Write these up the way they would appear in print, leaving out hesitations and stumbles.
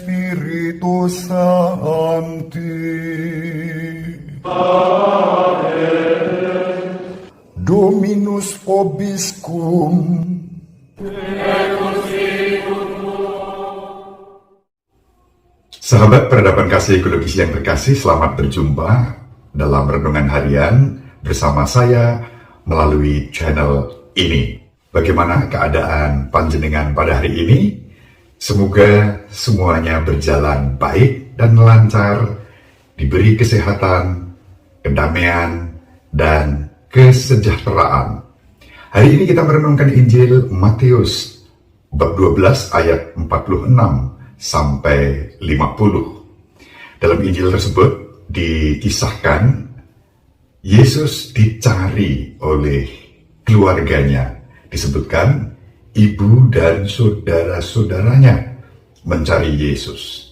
Spiritus Sancti. Dominus vobiscum. Sahabat peradaban kasih ekologis yang terkasih, selamat berjumpa dalam renungan harian bersama saya melalui channel ini. Bagaimana keadaan panjenengan pada hari ini? Semoga semuanya berjalan baik dan lancar, diberi kesehatan, kedamaian, dan kesejahteraan. Hari ini kita merenungkan Injil Matius bab 12 ayat 46 sampai 50. Dalam Injil tersebut dikisahkan Yesus dicari oleh keluarganya. Disebutkan ibu dan saudara-saudaranya mencari Yesus.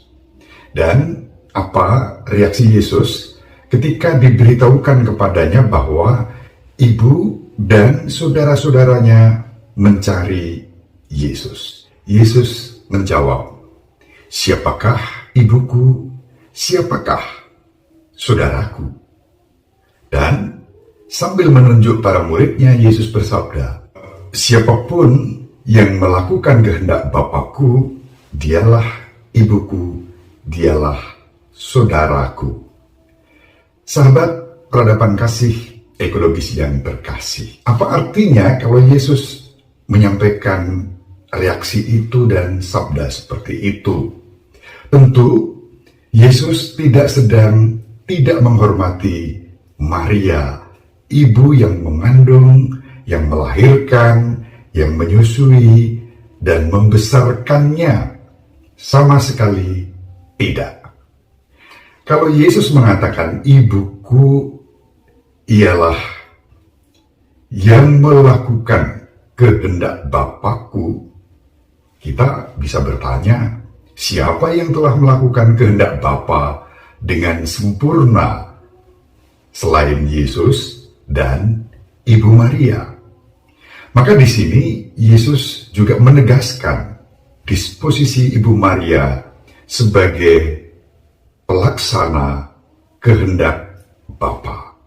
Dan apa reaksi Yesus ketika diberitahukan kepadanya bahwa ibu dan saudara-saudaranya mencari Yesus? Yesus menjawab, "Siapakah ibuku? Siapakah saudaraku?" Dan sambil menunjuk para muridnya, Yesus bersabda, "Siapapun yang melakukan kehendak Bapakku, dialah ibuku, dialah saudaraku." Sahabat peradaban kasih ekologis yang terkasih, apa artinya kalau Yesus menyampaikan reaksi itu dan sabda seperti itu? Tentu Yesus tidak menghormati Maria, ibu yang mengandung, yang melahirkan, yang menyusui, dan membesarkannya. Sama sekali tidak. Kalau Yesus mengatakan ibuku ialah yang melakukan kehendak Bapakku, kita bisa bertanya, siapa yang telah melakukan kehendak Bapa dengan sempurna selain Yesus dan Ibu Maria? Maka di sini Yesus juga menegaskan disposisi Ibu Maria sebagai pelaksana kehendak Bapa.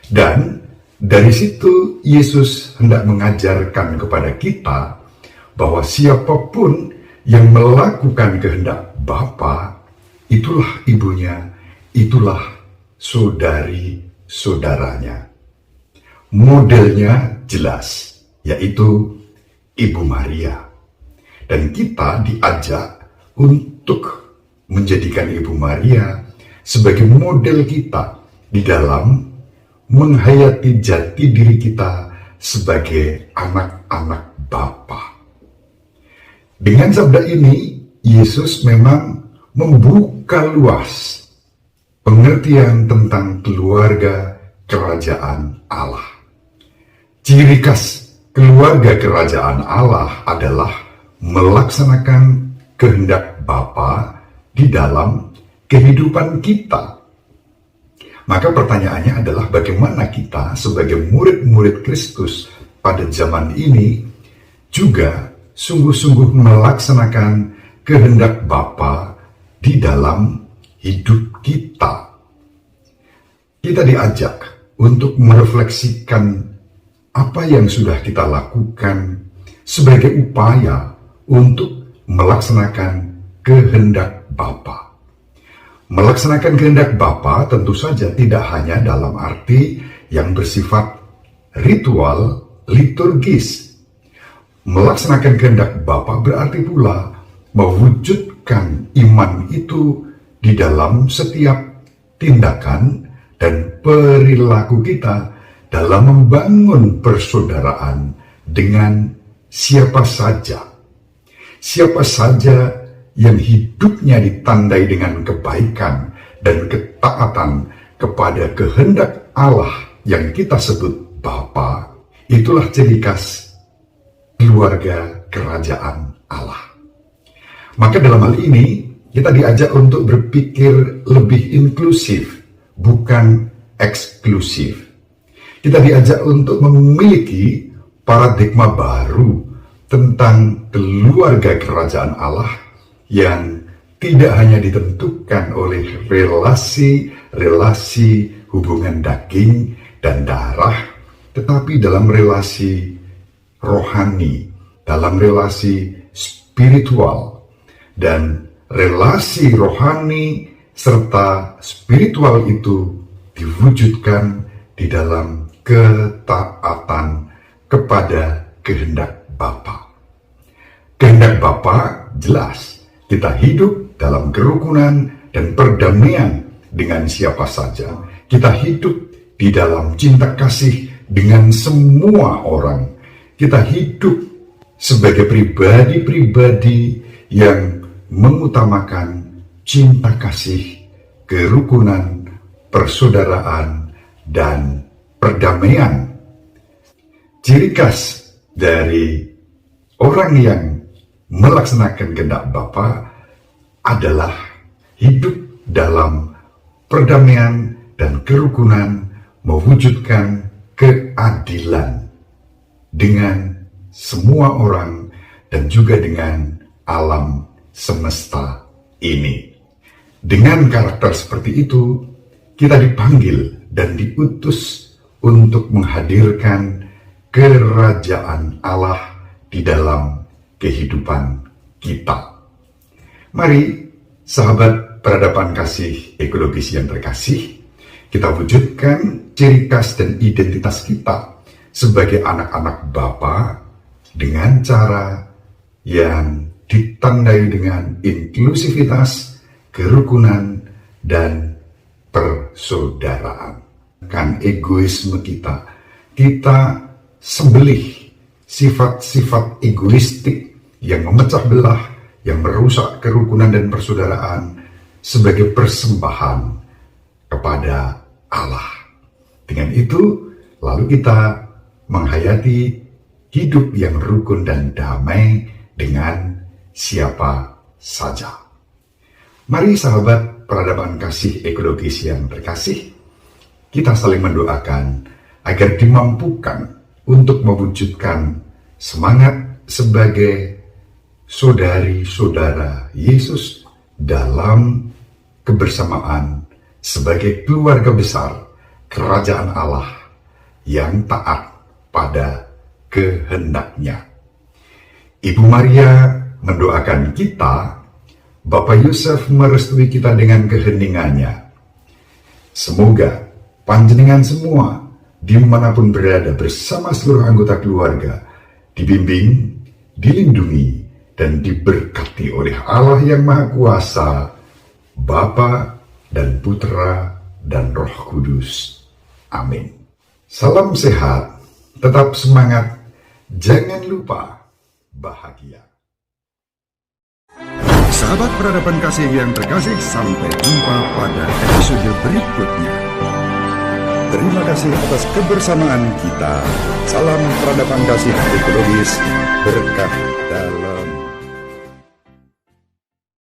Dan dari situ Yesus hendak mengajarkan kepada kita bahwa siapapun yang melakukan kehendak Bapa, itulah ibunya, itulah saudari-saudaranya. Modelnya jelas, yaitu Ibu Maria. Dan kita diajak untuk menjadikan Ibu Maria sebagai model kita di dalam menghayati jati diri kita sebagai anak-anak Bapa. Dengan sabda ini, Yesus memang membuka luas pengertian tentang keluarga kerajaan Allah. Ciri khas keluarga kerajaan Allah adalah melaksanakan kehendak Bapa di dalam kehidupan kita. Maka pertanyaannya adalah bagaimana kita sebagai murid-murid Kristus pada zaman ini juga sungguh-sungguh melaksanakan kehendak Bapa di dalam hidup kita. Kita diajak untuk merefleksikan apa yang sudah kita lakukan sebagai upaya untuk melaksanakan kehendak Bapa. Melaksanakan kehendak Bapa tentu saja tidak hanya dalam arti yang bersifat ritual liturgis. Melaksanakan kehendak Bapa berarti pula mewujudkan iman itu di dalam setiap tindakan dan perilaku kita dalam membangun persaudaraan dengan siapa saja. Siapa saja yang hidupnya ditandai dengan kebaikan dan ketaatan kepada kehendak Allah yang kita sebut Bapa, itulah ciri khas keluarga kerajaan Allah. Maka dalam hal ini kita diajak untuk berpikir lebih inklusif, bukan eksklusif. Kita diajak untuk memiliki paradigma baru tentang keluarga kerajaan Allah yang tidak hanya ditentukan oleh relasi-relasi hubungan daging dan darah, tetapi dalam relasi rohani, dalam relasi spiritual. Dan relasi rohani serta spiritual itu diwujudkan di dalam ketaatan kepada kehendak Bapa. Kehendak Bapa jelas, kita hidup dalam kerukunan dan perdamaian dengan siapa saja. Kita hidup di dalam cinta kasih dengan semua orang. Kita hidup sebagai pribadi-pribadi yang mengutamakan cinta kasih, kerukunan, persaudaraan, dan perdamaian. Ciri khas dari orang yang melaksanakan kehendak Bapa adalah hidup dalam perdamaian dan kerukunan, mewujudkan keadilan dengan semua orang dan juga dengan alam semesta ini. Dengan karakter seperti itu, kita dipanggil dan diutus untuk menghadirkan kerajaan Allah di dalam kehidupan kita. Mari, sahabat peradaban kasih ekologis yang terkasih, kita wujudkan ciri khas dan identitas kita sebagai anak-anak Bapa dengan cara yang ditandai dengan inklusivitas, kerukunan, dan persaudaraan. Kan egoisme kita sembelih sifat-sifat egoistik yang memecah belah, yang merusak kerukunan dan persaudaraan sebagai persembahan kepada Allah. Dengan itu, lalu kita menghayati hidup yang rukun dan damai dengan siapa saja. Mari sahabat peradaban kasih ekologis yang terkasih, kita saling mendoakan agar dimampukan untuk mewujudkan semangat sebagai saudari-saudara Yesus dalam kebersamaan sebagai keluarga besar kerajaan Allah yang taat pada kehendaknya. Ibu Maria mendoakan kita, Bapak Yusuf merestui kita dengan keheningannya. Semoga panjenengan semua dimanapun berada bersama seluruh anggota keluarga dibimbing, dilindungi, dan diberkati oleh Allah yang Maha Kuasa, Bapa dan Putra dan Roh Kudus. Amin. Salam sehat, tetap semangat, jangan lupa bahagia. Sahabat peradaban kasih yang terkasih, sampai jumpa pada episode berikutnya. Terima kasih atas kebersamaan kita. Salam peradaban kasih ekologis, berkah dalam